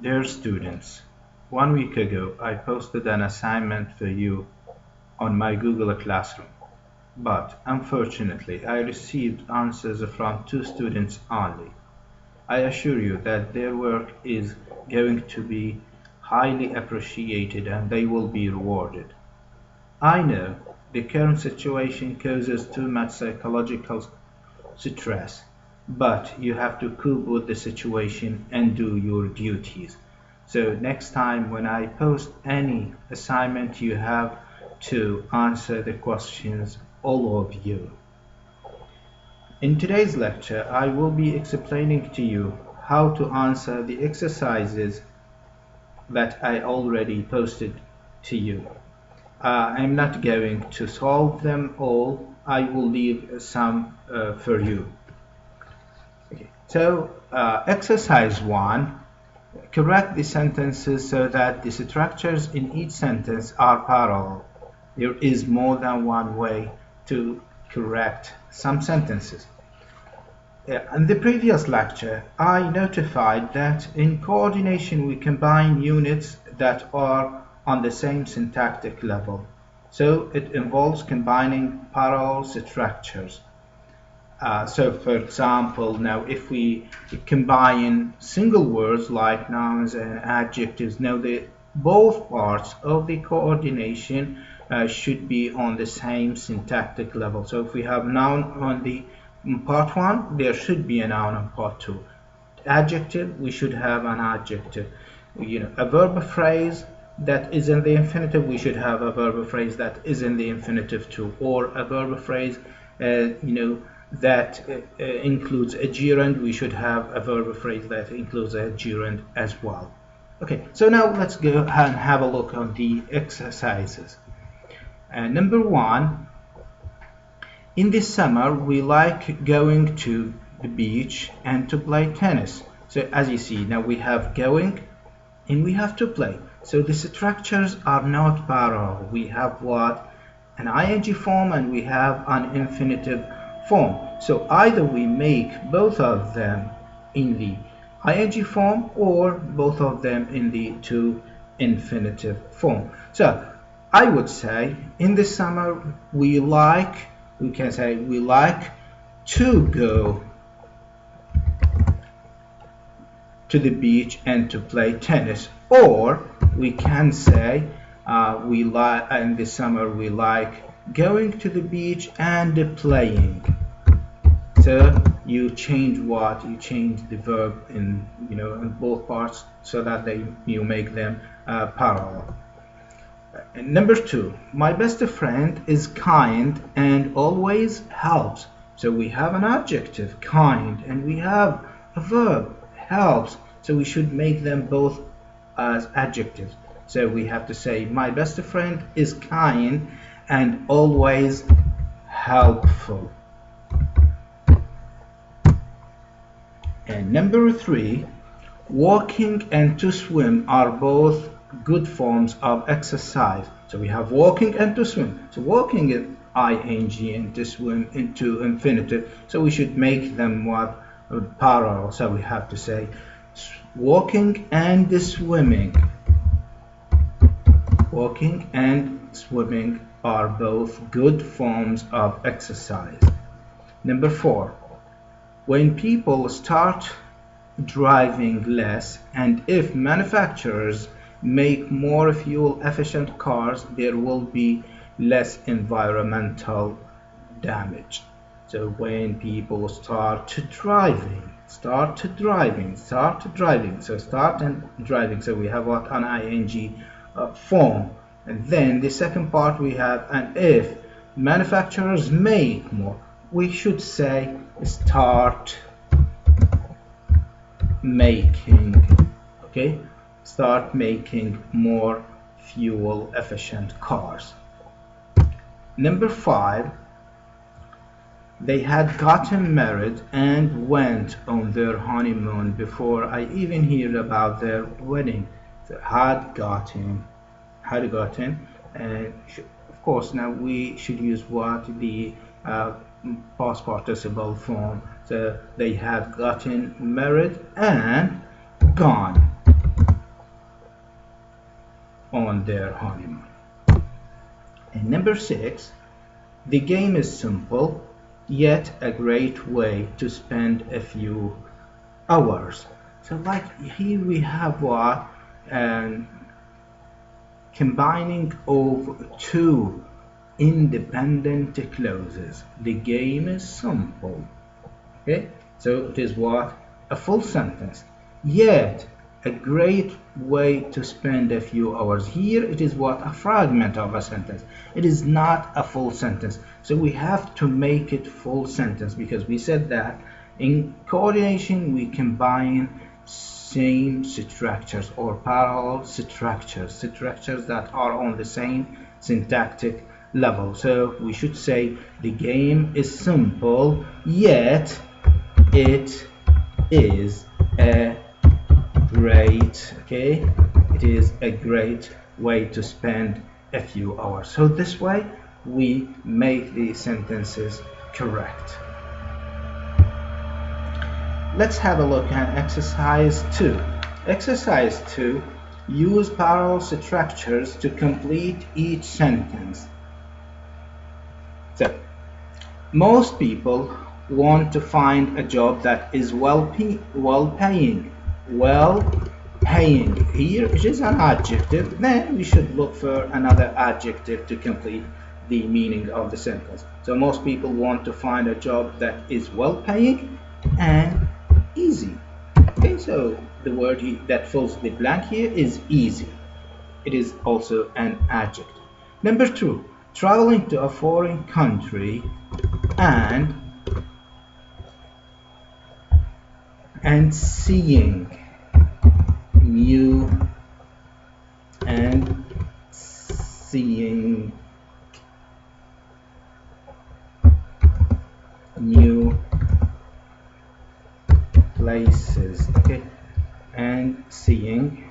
Dear students, 1 week ago I posted an assignment for you on my Google Classroom, but unfortunately I received answers from 2 students only. I assure you that their work is going to be highly appreciated and they will be rewarded. I know the current situation causes too much psychological stress, but you have to cope with the situation and do your duties. So next time when I post any assignment, you have to answer the questions, all of you. In today's lecture, I will be explaining to you how to answer the exercises that I already posted to you. I'm not going to solve them all. I will leave some for you. Okay. So, exercise 1, correct the sentences so that the structures in each sentence are parallel. There is more than one way to correct some sentences. In the previous lecture, I notified that in coordination we combine units that are on the same syntactic level. So it involves combining parallel structures. So for example, now if we combine single words like nouns and adjectives, now both parts of the coordination should be on the same syntactic level. So if we have noun on the part 1, there should be a noun on part 2. Adjective, we should have an adjective. A verb phrase that is in the infinitive, we should have a verb phrase that is in the infinitive too, or a verb phrase that includes a gerund, we should have a verb phrase that includes a gerund as well. Okay, so now let's go and have a look on the exercises. Number 1, in the summer we like going to the beach and to play tennis. So as you see, now we have going and we have to play. So the structures are not parallel. We have what? An ing form and we have an infinitive form. So either we make both of them in the ing form or both of them in the to infinitive form. So I would say in the summer we can say we like to go to the beach and to play tennis, or we can say in the summer we like going to the beach and playing. So you change what? You change the verb in both parts so that you make them parallel. Number 2, my best friend is kind and always helps. So we have an adjective, kind, and we have a verb, helps. So we should make them both as adjectives. So we have to say my best friend is kind and always helpful. And number 3, walking and to swim are both good forms of exercise. So we have walking and to swim. So walking is ing and to swim into infinitive. So we should make them what? Parallel. So we have to say walking and swimming. Walking and swimming are both good forms of exercise. Number 4, when people start driving less and if manufacturers make more fuel efficient cars, there will be less environmental damage. So when people start driving, so start and driving, so we have what? An ing form. And then the second part we have an if manufacturers make more, we should say start making. Okay, start making more fuel efficient cars. Number 5, they had gotten married and went on their honeymoon before I even heard about their wedding. So had gotten, and of course now we should use what? The past participle form. So they had gotten married and gone. on their honeymoon. And number 6, the game is simple, yet a great way to spend a few hours. So like here we have what? Combining of two independent clauses. The game is simple. Okay, so it is what? A full sentence. Yet a great way to spend a few hours. Here it is what? A fragment of a sentence. It is not a full sentence. So we have to make it full sentence because we said that in coordination we combine same structures or parallel structures that are on the same syntactic level. So we should say the game is simple, yet it is a great, okay, it is a great way to spend a few hours. So this way we make the sentences correct. Let's have a look at exercise 2. Exercise 2, use parallel structures to complete each sentence. So, most people want to find a job that is well paying. Here it is an adjective. Then we should look for another adjective to complete the meaning of the sentence. So most people want to find a job that is well paying and easy. Okay, so the word that fills the blank here is easy. It is also an adjective. Number 2, traveling to a foreign country and seeing new places, okay, and seeing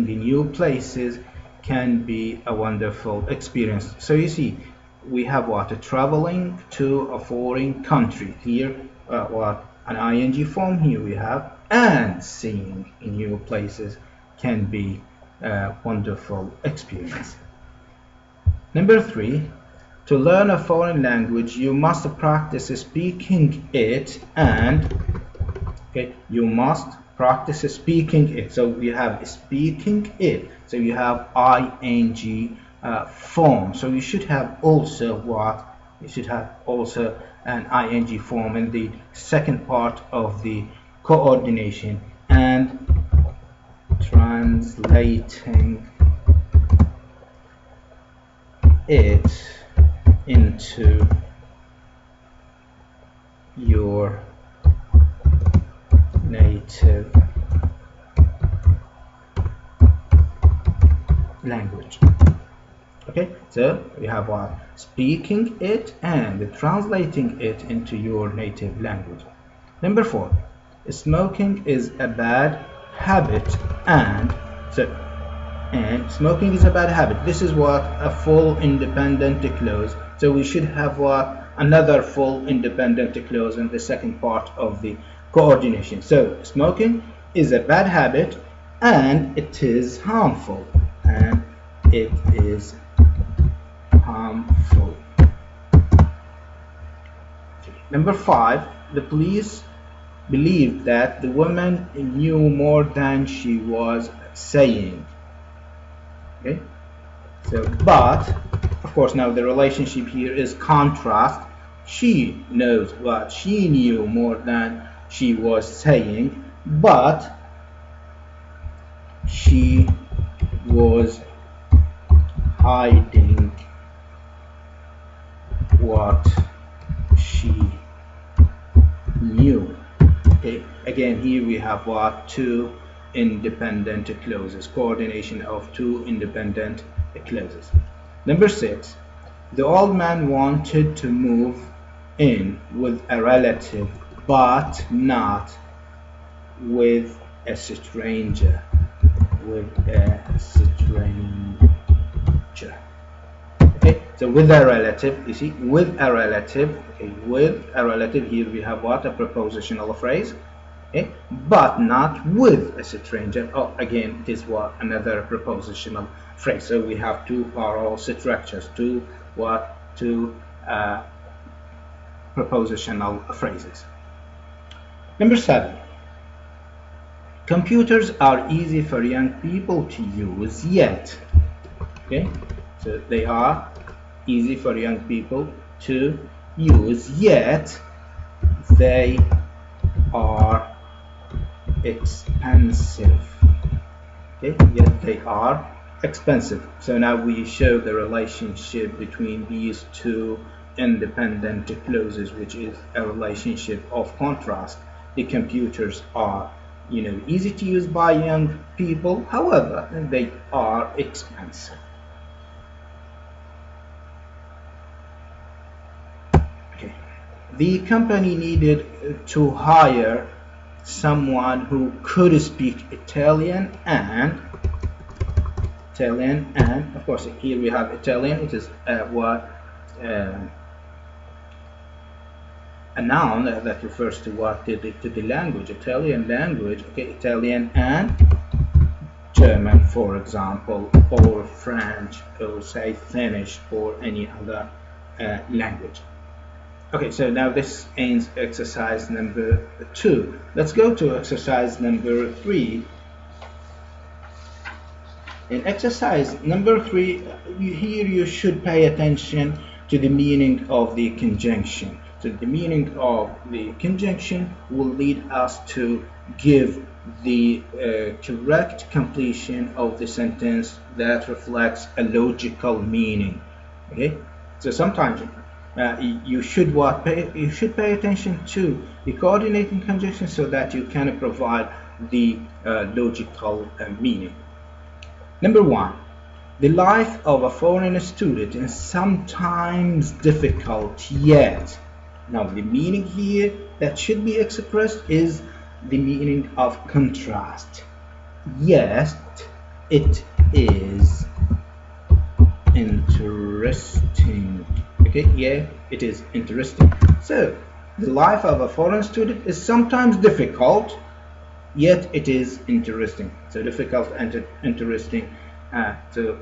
new places can be a wonderful experience. So you see, we have what? Traveling to a foreign country. Here, what? An ing form. Here we have and seeing new places can be a wonderful experience. Number 3, to learn a foreign language, you must practice speaking it and, okay, you must practice speaking it. So we have speaking it. So you have ing form. So you should have also what? You should have also an ing form in the second part of the coordination and translating it into your native language. Okay, so we have what? Speaking it and translating it into your native language. Number 4, smoking is a bad habit and smoking is a bad habit. This is what? A full independent clause. So we should have what? Another full independent clause in the second part of the coordination. So smoking is a bad habit and it is harmful. Number 5, the police believed that the woman knew more than she was saying. Okay, so but of course now the relationship here is contrast. She knows what she knew more than she was saying, but she was hiding what she knew. Okay, again here we have what? Two independent clauses, coordination of two independent clauses. Number 6, the old man wanted to move in with a relative but not with a stranger. Okay, so So with a relative, you see, with a relative, okay, with a relative, here we have what? A prepositional phrase, okay, but not with a stranger. Oh, again, it is what? Another prepositional phrase. So we have two parallel structures, two what? Two prepositional phrases. Number 7. Computers are easy for young people to use, yet, okay, so they are easy for young people to use, yet they are expensive. Okay, yet they are expensive. So now we show the relationship between these two independent clauses, which is a relationship of contrast. The computers are, easy to use by young people, however, they are expensive. Okay. The company needed to hire someone who could speak Italian and of course here we have Italian. It is a noun that refers to what to the language, Italian language. Okay, Italian and German, for example, or French, or say Finnish, or any other language. Okay, so now this ends exercise number 2. Let's go to exercise number 3. In exercise number 3, here you should pay attention to the meaning of the conjunction. So the meaning of the conjunction will lead us to give the correct completion of the sentence that reflects a logical meaning. Okay, so sometimes you should pay attention to the coordinating conjunction so that you can provide the logical meaning. Number 1, the life of a foreign student is sometimes difficult, yet. Now the meaning here that should be expressed is the meaning of contrast. Yes, it is interesting. Okay, yeah, it is interesting. So the life of a foreign student is sometimes difficult, yet it is interesting. So difficult and interesting. So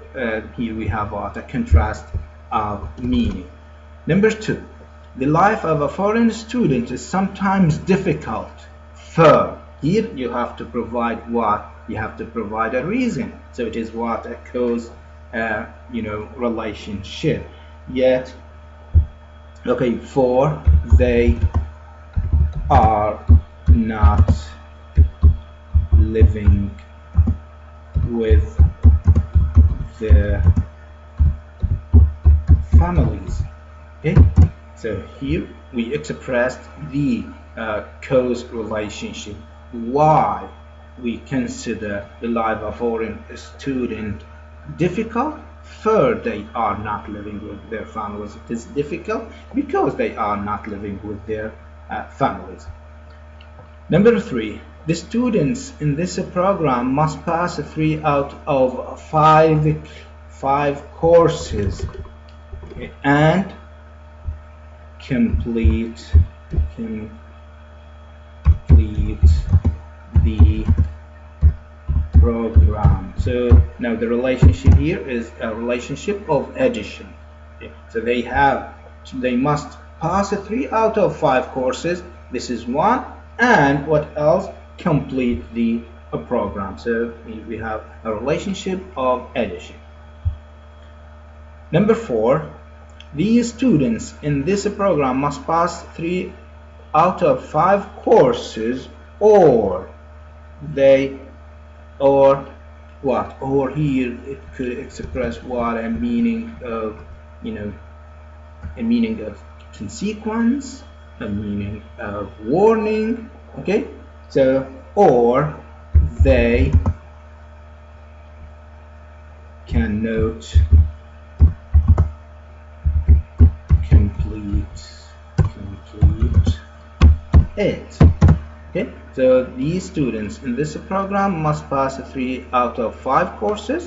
here we have a contrast of meaning. Number 2, the life of a foreign student is sometimes difficult. For here you have to provide what? You have to provide a reason. So it is what? A cause, relationship. Yet, okay, for they are not living with their families. Okay, so here we expressed the cause relationship. Why we consider the life of a foreign student difficult? For they are not living with their families. It is difficult because they are not living with their families. Number 3, the students in this program must pass 3 out of 5 courses and complete the program. So now the relationship here is a relationship of addition. Okay. So they must pass 3 out of 5 courses. This is one, and what else? Complete the program. So we have a relationship of addition. Number 4, these students in this program must pass 3 out of 5 courses, or what? Or here it could express what? A meaning of, a meaning of consequence, a meaning of warning. Okay, so or they cannot complete it. Okay, so these students in this program must pass 3 out of 5 courses.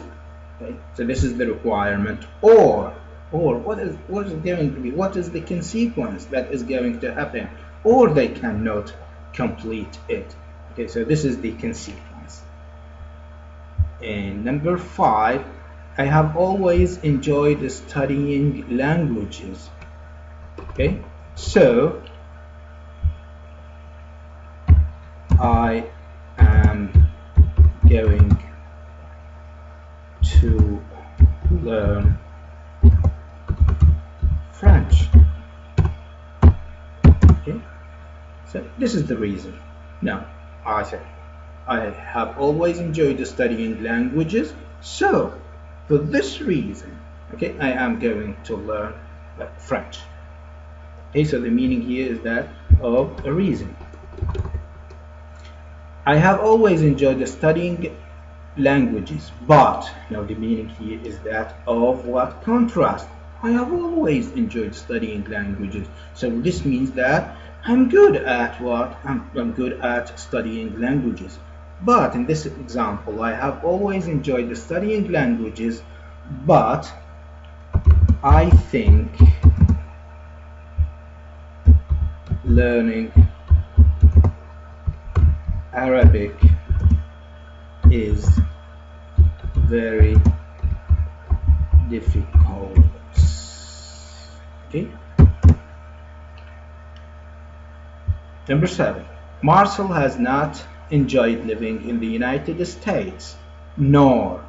Okay, so this is the requirement. Or or what is going to be, what is the consequence that is going to happen, or they cannot complete it. Okay, so this is the consequence. And number 5, I have always enjoyed studying languages. Okay, so I am going to learn French. Okay, so this is the reason. Now, I said I have always enjoyed studying languages, so for this reason, okay, I am going to learn French. Okay, so the meaning here is that of a reason. I have always enjoyed studying languages, but now the meaning here is that of what? Contrast. I have always enjoyed studying languages, so this means that I'm good at what? I'm good at studying languages. But in this example, I have always enjoyed studying languages, but I think learning Arabic is very difficult. Okay. Number 7. Marcel has not enjoyed living in the United States, nor.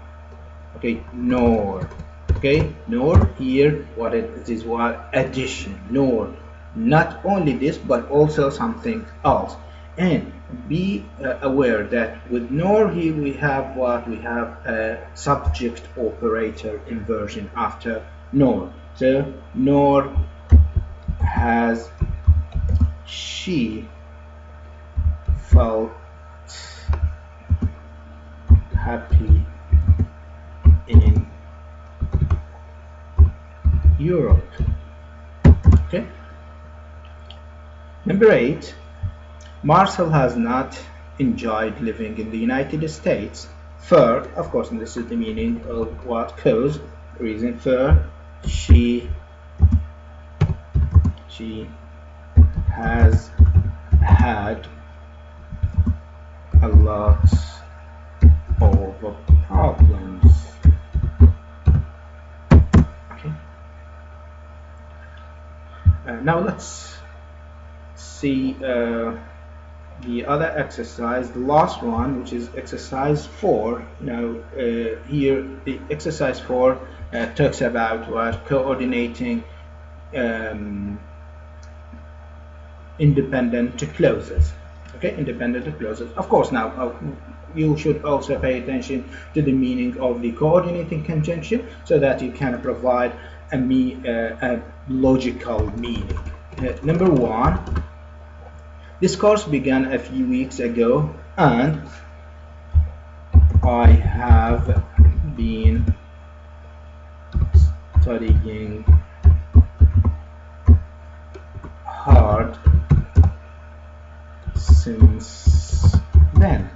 Okay, nor. Okay, nor here what it is, what addition, nor. Not only this, but also something else. And be aware that with nor here we have what? We have a subject operator inversion after nor. So nor has she felt happy in Europe. Okay. Number 8. Marcel has not enjoyed living in the United States for, of course, and this is the meaning of what? Cause, reason for, she has had a lot of problems. Okay. Now let's see the other exercise, the last one, which is exercise 4. Now here the exercise 4 talks about what? Coordinating independent clauses. Okay, independent clauses. Of course, now you should also pay attention to the meaning of the coordinating conjunction so that you can provide a logical meaning. Number 1. This course began a few weeks ago, and I have been studying hard since then.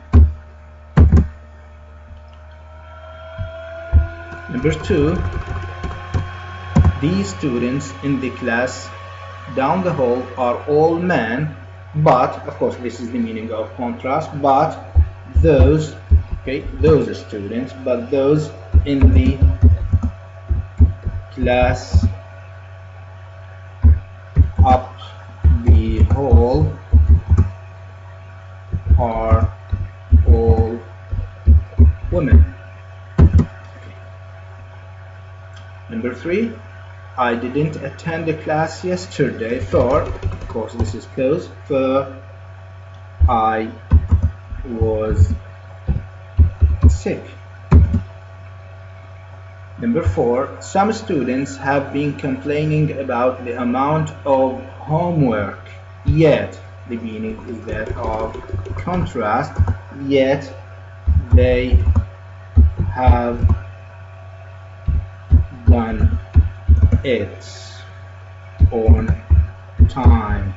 Number 2. These students in the class down the hall are all men, but of course this is the meaning of contrast, but those students, but those in the class up the hall are all women. Number 3. I didn't attend the class yesterday for, of course this is close, for I was sick. Number 4. Some students have been complaining about the amount of homework, yet the meaning is that of contrast, yet they have done it on time.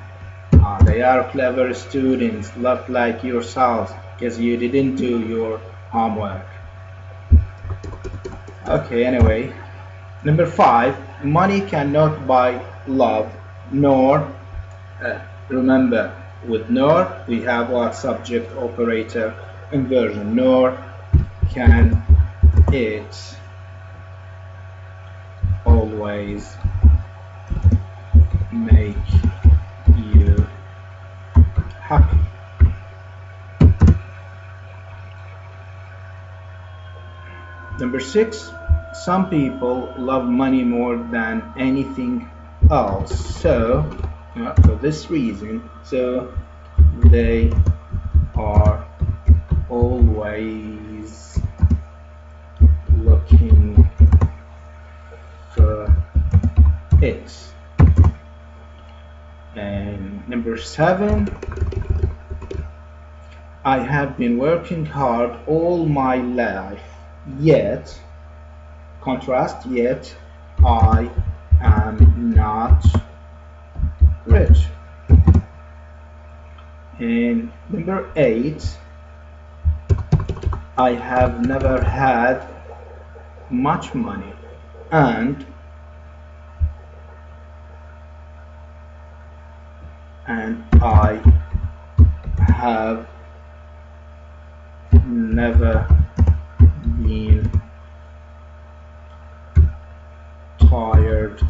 They are clever students, lot like yourselves, because you didn't do your homework. Okay, anyway, Number five, money cannot buy love, nor, remember, with nor we have our subject operator inversion, nor can it always make you happy. Number six, some people love money more than anything else. So, for this reason, so they are always looking for it. And number seven, I have been working hard all my life, yet, contrast, yet I am not rich. And number eight, I have never had much money, and I have never been tired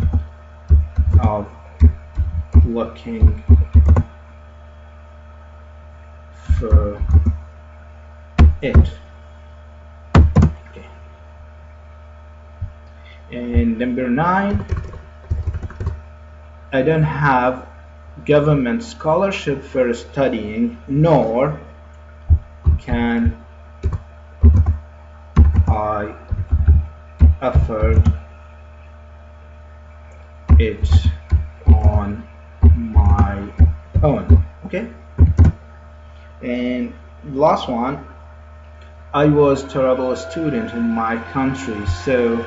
of looking for it. Okay. And number nine, I don't have government scholarship for studying, nor can I afford it on my own. Okay. And last one, I was terrible student in my country, so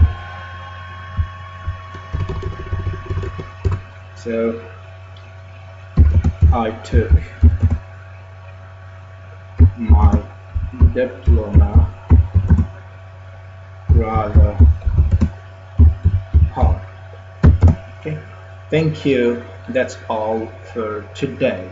I took my diploma rather hard. Okay, thank you. That's all for today.